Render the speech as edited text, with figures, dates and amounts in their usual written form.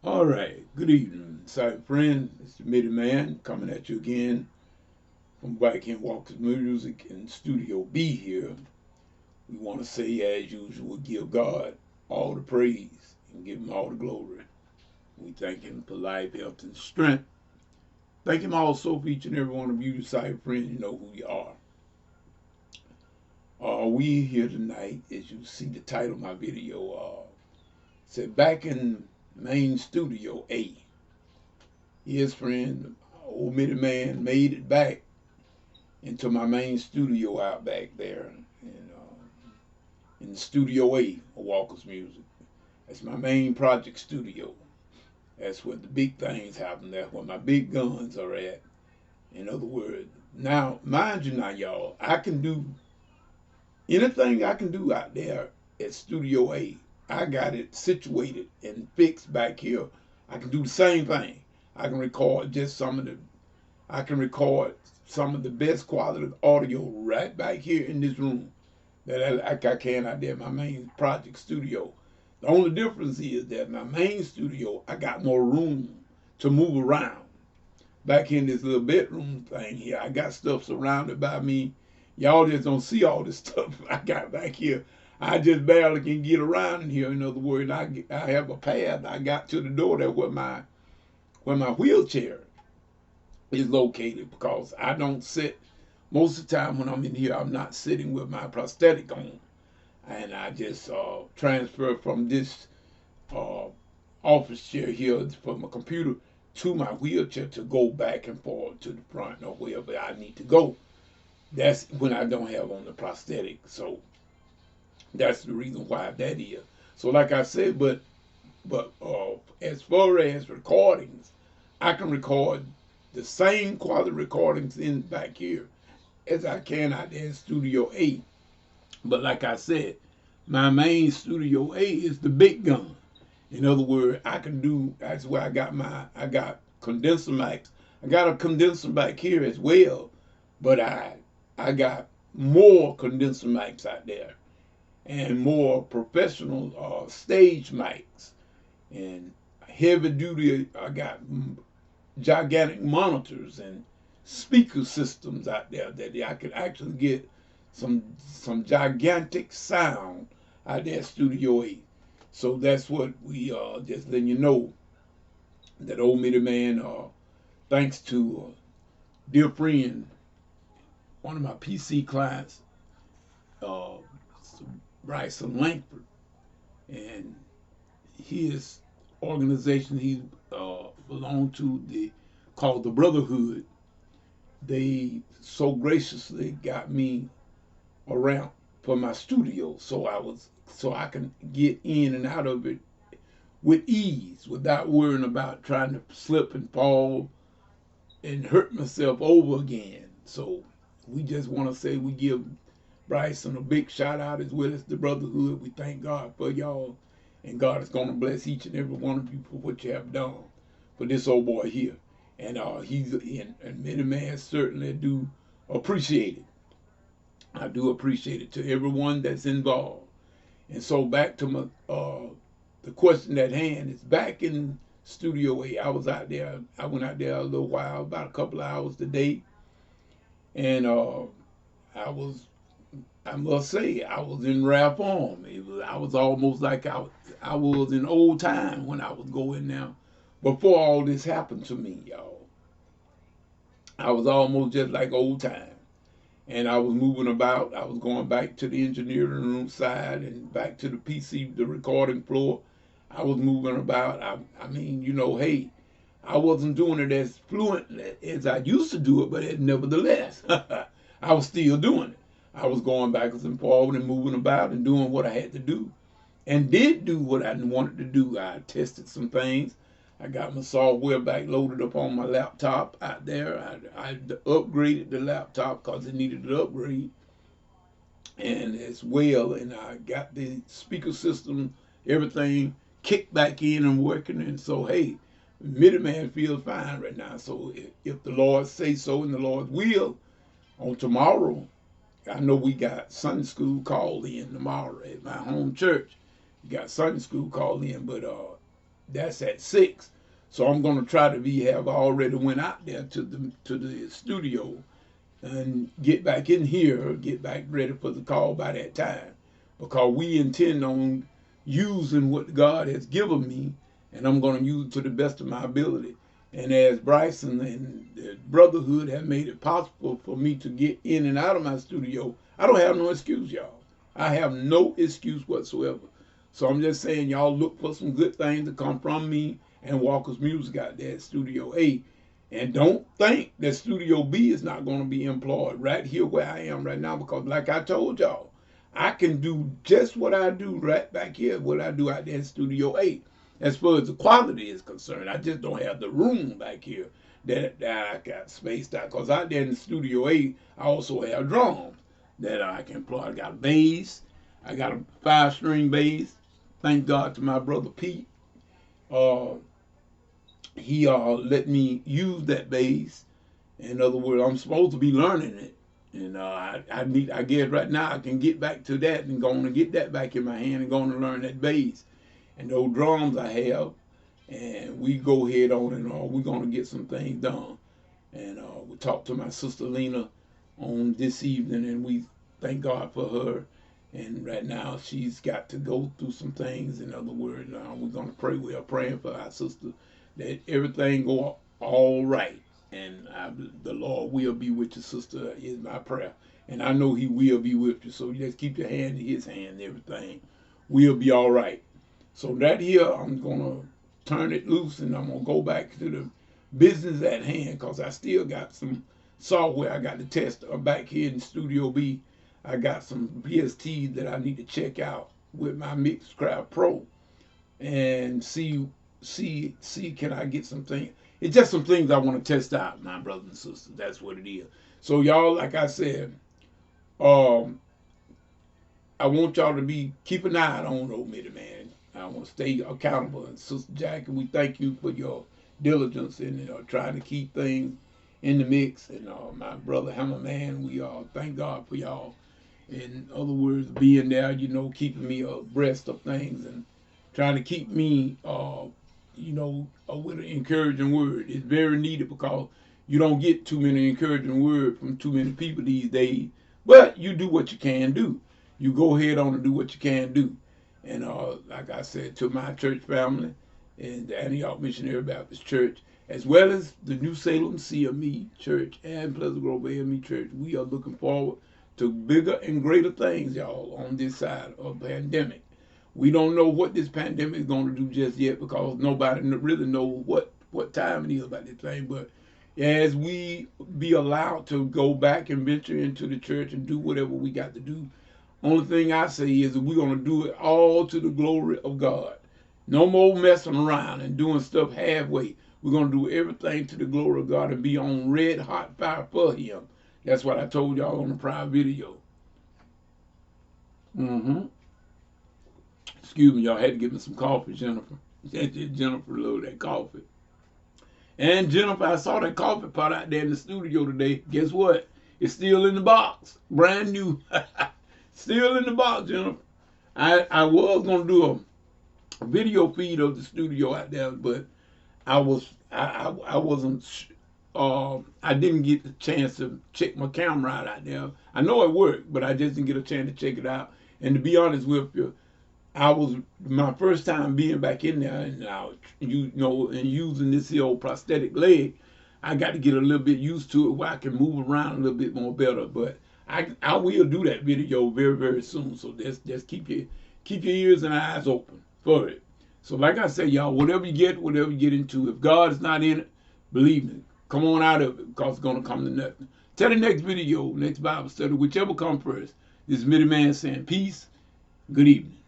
All right, good evening, sight friend. It's the Midi Man coming at you again from Black Ken Walker's Music in Studio B here. We want to say, as usual, give God all the praise and give Him all the glory. We thank Him for life, health, and strength. Thank Him also for each and every one of you, sight friends. You know who you are. We here tonight, as you see the title of my video, said back in main studio A. Yes, friend, old Midi Man made it back into my main studio out back there in Studio A of Walker's Music. That's my main project studio. That's where the big things happen. That's where my big guns are at. In other words, now, mind you now, y'all, I can do anything I can do out there at Studio A. I got it situated and fixed back here. I can do the same thing. I can record some of the best quality audio right back here in this room that I can out there in my main project studio. The only difference is that my main studio, I got more room to move around. Back in this little bedroom thing here, I got stuff surrounded by me. Y'all just don't see all this stuff I got back here. I just barely can get around in here. In other words, I have a path I got to the door there where my wheelchair is located, because I don't sit most of the time when I'm in here. I'm not sitting with my prosthetic on, and I just transfer from this office chair here from a computer to my wheelchair to go back and forth to the front or wherever I need to go. That's when I don't have on the prosthetic. So that's the reason why that is. So like I said, but as far as recordings, I can record the same quality recordings in back here as I can out there in Studio A. But like I said, my main Studio A is the big gun. In other words, that's where I got condenser mics. I got a condenser back here as well, but I got more condenser mics out there and more professional stage mics and heavy duty. I got gigantic monitors and speaker systems out there that I could actually get some gigantic sound out there at Studio A. So that's what we just letting you know that old Midi Man, thanks to dear friend, one of my PC clients, uh, Bryson Langford, and his organization he belonged to, called the Brotherhood. They so graciously got me around for my studio, so I can get in and out of it with ease without worrying about trying to slip and fall and hurt myself over again. So we just want to say we give Bryson a big shout out as well as the Brotherhood. We thank God for y'all, and God is going to bless each and every one of you for what you have done for this old boy here. And Midi Man certainly do appreciate it. I do appreciate it to everyone that's involved. And so back to my the question at hand is back in Studio A. I was out there. I went out there a little while, about a couple of hours today, and I must say, I was in rare form. I was almost like I was in old time when I was going now. Before all this happened to me, y'all, I was almost just like old time. And I was moving about. I was going back to the engineering room side and back to the PC, the recording floor. I was moving about. I mean, hey, I wasn't doing it as fluent as I used to do it, but nevertheless, I was still doing it. I was going backwards and forward and moving about and doing what I had to do, and did do what I wanted to do. I tested some things. I got my software back loaded up on my laptop out there. I upgraded the laptop because it needed an upgrade, and as well, and I got the speaker system, everything kicked back in and working. And so, hey, Midi Man feels fine right now. So if the Lord say so and the Lord will, on tomorrow, I know we got Sunday school called in tomorrow at my home church. We got Sunday school called in, but That's at 6. So I'm gonna try to have already went out there to the studio and get back in here, get back ready for the call by that time. Because we intend on using what God has given me, and I'm going to use it to the best of my ability. And as Bryson and the Brotherhood have made it possible for me to get in and out of my studio, I don't have no excuse, y'all. I have no excuse whatsoever. So I'm just saying, y'all look for some good things to come from me and Walker's Music out there at Studio A. And don't think that Studio B is not going to be employed right here where I am right now, because like I told y'all, I can do just what I do right back here, what I do out there in Studio A. As far as the quality is concerned, I just don't have the room back here that I got spaced out. Because out there in Studio A, I also have drums that I can play. I got a bass. I got a 5-string bass. Thank God to my brother Pete. He let me use that bass. In other words, I'm supposed to be learning it. And I guess right now I can get back to that and go on and get that back in my hand and go on and learn that bass. And those drums I have, and we go ahead on and we're going to get some things done. And we talked to my sister Lena on this evening, and we thank God for her. And right now she's got to go through some things. In other words, we're going to pray. We are praying for our sister that everything go all right. And the Lord will be with your sister is my prayer. And I know he will be with you. So just keep your hand in his hand and everything will be all right. So that here, I'm going to turn it loose and I'm going to go back to the business at hand, because I still got some software I got to test back here in Studio B. I got some VSTs that I need to check out with my Mixcraft Pro and see can I get some things. It's just some things I want to test out, my brothers and sisters. That's what it is. So y'all, like I said, I want y'all to keep an eye on Old Mitty Man. I want to stay accountable. And Sister Jackie, we thank you for your diligence in trying to keep things in the mix. And my brother Hammerman, we thank God for y'all. In other words, being there, keeping me abreast of things and trying to keep me, with an encouraging word. It's very needed, because you don't get too many encouraging words from too many people these days. But you do what you can do. You go ahead on and do what you can do. And like I said, to my church family and the Antioch Missionary Baptist Church, as well as the New Salem CME Church and Pleasant Grove AME Church, we are looking forward to bigger and greater things, y'all, on this side of the pandemic. We don't know what this pandemic is going to do just yet, because nobody really knows what time it is about this thing. But as we be allowed to go back and venture into the church and do whatever we got to do, only thing I say is that we're going to do it all to the glory of God. No more messing around and doing stuff halfway. We're going to do everything to the glory of God and be on red hot fire for him. That's what I told y'all on the prior video. Excuse me, y'all, had to give me some coffee, Jennifer. Jennifer loved that coffee. And Jennifer, I saw that coffee pot out there in the studio today. Guess what? It's still in the box. Brand new. Still in the box, Jennifer. I was going to do a video feed of the studio out there, but I wasn't, I didn't get the chance to check my camera out there. I know it worked, but I just didn't get a chance to check it out. And to be honest with you, I was my first time being back in there, and and using this here old prosthetic leg. I got to get a little bit used to it where I can move around a little bit more better. But I will do that video very, very soon. So just keep your ears and eyes open for it. So like I say, y'all, whatever you get into, if God is not in it, believe me, come on out of it, because it's gonna come to nothing. Till the next video, next Bible study, whichever comes first. This is Mitty Man saying peace. Good evening.